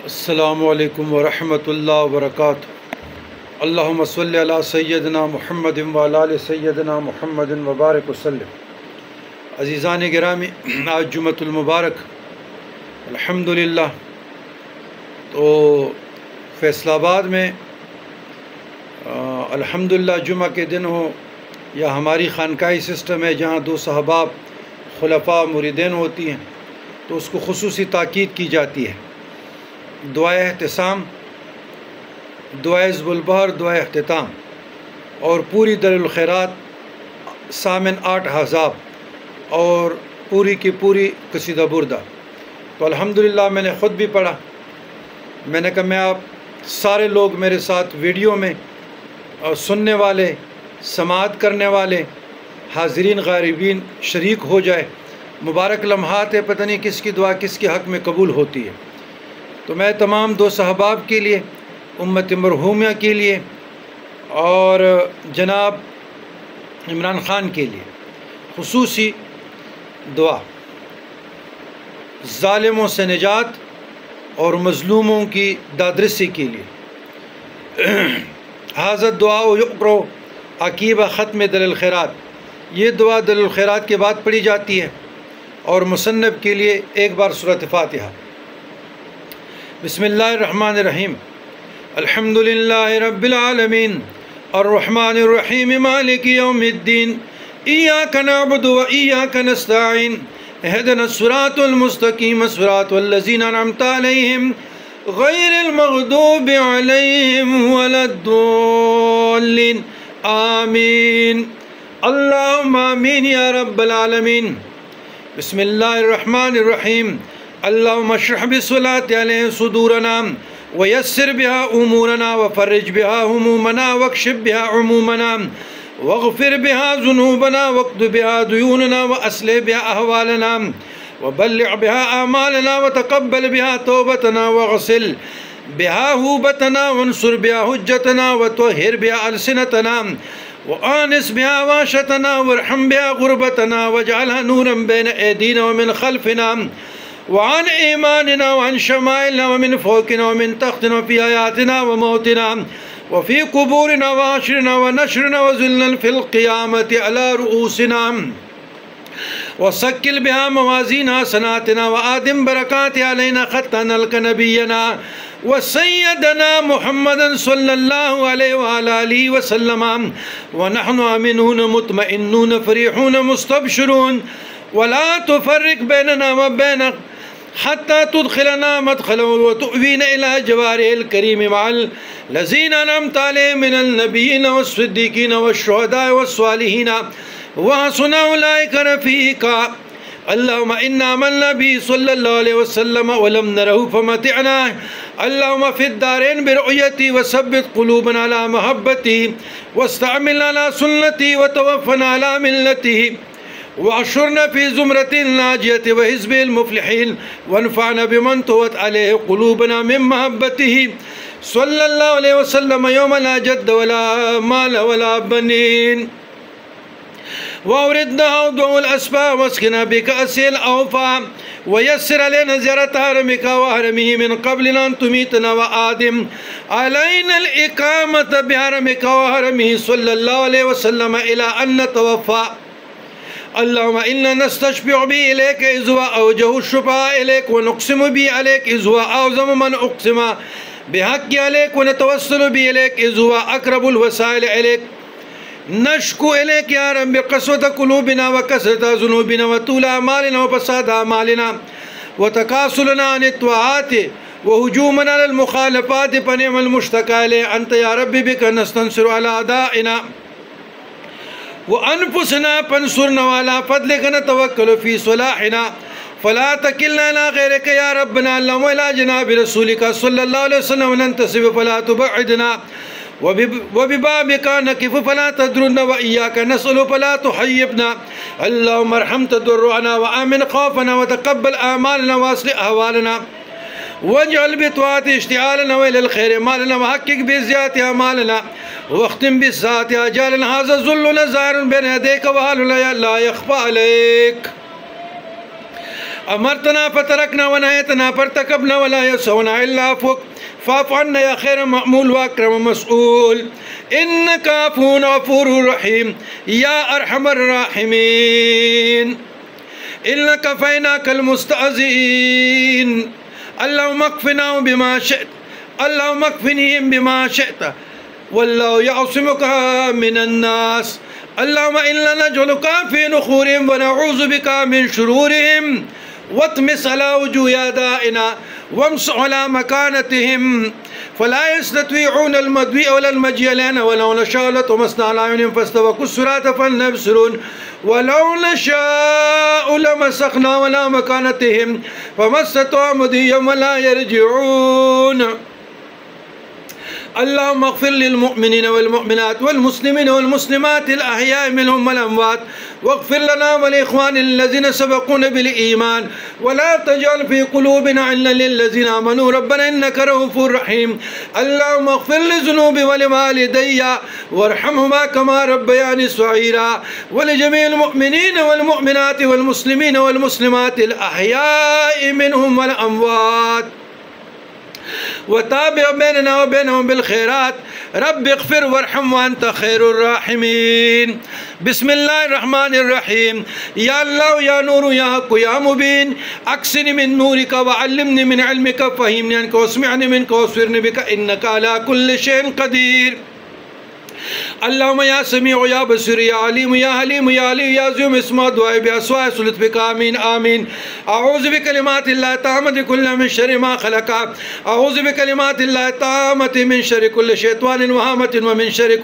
अस्सलामु अलैकुम वरहमतुल्लाहि वबरकातुहू। अल्लाहुम्मा सल्लि अला सय्यदिना मुहम्मदिन व अला आलि सय्यदिना मुहम्मदिन व बारिक वसल्लिम। अज़ीज़ान गिरामी, आज जुम्मतुल मुबारक अल्हम्दुलिल्लाह। तो फैसलाबाद में अल्हम्दुलिल्लाह जुम्मा के दिन हो या हमारी खानकाही सिस्टम है जहाँ दो सहाबाब खुलफा मुरीदैन होती हैं तो उसको खुसूसी ताकीद की जाती है। दुआ एहतिसाम, दुआ हिज़्बुल बहर, दुआ इख्तिताम और पूरी दरुल खैरात सामिन 8 हज़ाब और पूरी की पूरी कसीदा बुर्दा। तो अल्हम्दुलिल्लाह मैंने ख़ुद भी पढ़ा। मैंने कहा मैं आप सारे लोग मेरे साथ वीडियो में और सुनने वाले, समाअत करने वाले, हाज़रीन गारिबीन शरीक हो जाए। मुबारक लम्हात है, पता नहीं किसकी दुआ किसके हक़ में कबूल होती है। तो मैं तमाम दो सहबाब के लिए, उम्मत मरहूमिया के लिए और जनाब इमरान ख़ान के लिए खुसूसी दुआ, ज़ालिमों से निजात और मज़लूमों की दादरसी के लिए। हाज़र दुआ युक़रो अकीबा ख़त्म दरुल खैरात। ये दुआ दरुल खैरात के बाद पढ़ी जाती है और मुसन्नफ़ के लिए एक बार सूरत फ़ातिहा। बिस्मिल्लाहिर्रहमानिर्रहीम। अल्हम्दुलिल्लाहि रब्बिल आलमीन अर्रहमानिर्रहीम मालिकि यौमिद्दीन इय्याका नअबुदु व इय्याका नस्तईन इहदिनस सिरातल मुस्तक़ीम सिरातल लज़ीना अनअमता अलैहिम गैरिल मग़दूबि अलैहिम वलद्दोल्लीन आमीन। अल्लाहुम्मा आमीन या रब्बल आलमीन। बिस्मिल्लाहिर्रहमानिर्रहीम। अल्लाहुम्मा इश्रह बिस्सलाति अलैहि सुदूरना व यस्सिर बिहा उमूरना व फर्रिज बिहा हुमूमना वक्शिफ बिहा उमूमना वग़फिर बिहा ज़ुनूबना वक़्द बिहा दुयूनना व अस्लिह बिहा अहवालना व बल्लिग़ बिहा आमालना व तक़ब्बल बिहा तौबतना वग़सिल बिहा हुबतना वंसुर बिहा हुज्जतना व तहिर बिहा अलसिनतना व आनिस बिहा वाशतना वरहम बिहा गुरबतना वजअलहा नूरन बैन ऐदीना व मिन खल्फ़िना वान ईमानिना वान शमाइलना व मिन फ़ौक़िना व मिन तख़्तिना फ़ी हयातिना व मौतिना व फ़ी क़ुबूरिना व हश्रिना व नश्रिना व ज़ुल्लन फ़िल क़ियामति अला रुऊसिना व सक्किल बिहा मवाज़ीना हसनातिना व आदिम बरकाति अलैना ख़त्ता नल्क़ा नबिय्यना व सय्यदना मुहम्मदन सल्लल्लाहु अलैहि व आलिहि व सल्लम व नहनु आमिनून मुतमइन्नून फ़रीहून मुस्तबशिरून व ला तुफ़र्रिक़ बैनना व बैन हत्ता तुदखिलना मदखलन व तुअवीना इला जवारिल करीम मअल लज़ीना अनअमता अलैहिम मिनल नबिय्यीन वस्सिद्दीक़ीन वश्शुहदाए वस्सालिहीन व हसुना उलाइका रफ़ीक़ा। अल्लाहुम्मा इन्ना आमन्ना बिही सल्लल्लाहु अलैहि वसल्लम व लम नरहु फमतिअना। अल्लाहुम्मा फ़िद्दारैन बिरुअयती व सब्बित क़ुलूबना अला महब्बतिही वस्तअमिलना अला सुन्नतिही व तवफ़्फ़ना अला मिल्लतिही वहशुरना फ़ी ज़ुमरतिन नाजियति व हिज़्बिल मुफ़्लिहीन वनफ़अना बिमन तवत अलैहि क़ुलूबना मिन महब्बतिही सल्लल्लाहु अलैहि वसल्लम यौम ला जद्द वला माल वला बनीन वअवरिदना औदुल अस्फ़ा वस्क़िना बिकअसिल औफ़ा वयस्सिर अलैना ज़ियारत हरमिका व हरमिही मिन क़ब्ल अन तुमीतना व आदिम अलैनल इक़ामत बिहरमिका व हरमिही सल्लल्लाहु अलैहि वसल्लम इला अन नतवफ़्फ़ा। अल्लाहुम्मा इन्ना नस्तशफ़िउ बिही इलैका इज़ हुवा अवजहु शुफ़ा इलैक व नुक़सिमु बिही अलैक इज़ हुवा अअज़मु मन उक़सिमा बिहक़्क़ि अलैक व नतवस्सलु बिही इलैक इज़ हुवा अक़रबुल वसाइल इलैक नश्कु इलैक या रब्बि क़स्वत क़ुलूबिना व कसरत ज़ुनूबिना व तूल अमालिना व फ़साद अमालिना व तकासुलना अन अत्ताअति व हुजूमना अलल मुख़ालफ़ाति फ़निअमल मुश्तक़ा इलैक अंत या रब्बि बिका नस्तंसिरु अला अदाइना व अनफुसना फंसुरना अला फ़ज़लिका नतवक्कलु फ़ी सलाहिना फ़ला तकिलना इला ग़ैरिका या रब्बना अल्लाहुम्मा इला जनाबि रसूलिका सल्लल्लाहु अलैहि वसल्लम नंतसिब फ़ला तुबअदना व बिबाबिका नक़िफ़ु फ़ला तदरुना व इय्याका नसअलु फ़ला तुहय्यिबना। अल्लाहुम्मा अरहम तदर्रुअना व आमिन ख़ौफ़ना व तक़ब्बल आमालना व अस्लिह अहवालना वजअल बित्वाअति इश्तिआलना व इलल ख़ैरि मालना व हक़्क़िक़ बिज़ियाति अमालना वख़्तिम बिस्साअति अजालना हाज़ा ज़ुल्लुना ज़ाहिरुन बैन यदैका व हालुना ला यख़फ़ा अलैक। أمرتنا فتركنا ونهيتنا فارتكبنا ولا يسعنا إلا عفوك فاعف عنا يا خير مأمول وأكرم مسؤول إنك عفو غفور رحيم يا أرحم الراحمين. إنا كفيناك المستهزئين اللهم اكفنا بما شئت اللهم اكفنيهم بما شئت والله يعصمك من الناس. اللهم إنا نجعلك في نخورهم ونعوذ بك من شرورهم واطمس على وجوه أعدائنا وامسح على مكانتهم فلا يستطيعون المضي ولا المجيء لنا ولو نشاء لطمسنا على أعينهم فاستبقوا الصراط فلم يبصرون ولو نشاء لمسخنا ولا مكانتهم فما استطاعوا مضيا ولا يرجعون. اللهم اغفر للمؤمنين والمؤمنات والمسلمين والمسلمات الأحياء منهم والأموات واغفر لنا ولإخواننا الذين سبقونا بالإيمان ولا تجعل في قلوبنا غلا للذين آمنوا ربنا إنك رؤوف رحيم. اللهم اغفر لذنوبي ولوالدي وارحمهما كما ربياني صغيرا ولجميع المؤمنين والمؤمنات والمسلمين والمسلمات الأحياء منهم والأموات وتابع بيننا وبينهم بالخيرات رب اغفر وارحم وأنت خير الراحمين. بسم الله الرحمن الرحيم. يا الله يا نور يا حق يا مبين أكسني من نورك وعلمني من علمك فهمني عنك واسمعني منك واصبرني بك إنك على كل شيء قدير. اللهم يا سميع يا بصير يا عليم يا حليم يا علي يا عظيم اسمع دعائي بأسواء سلط بك آمين آمين. أعوذ بكلمات الله التامة كل من شر ما خلق. أعوذ بكلمات الله التامة من شر كل شيطان وهامة ومن شر كل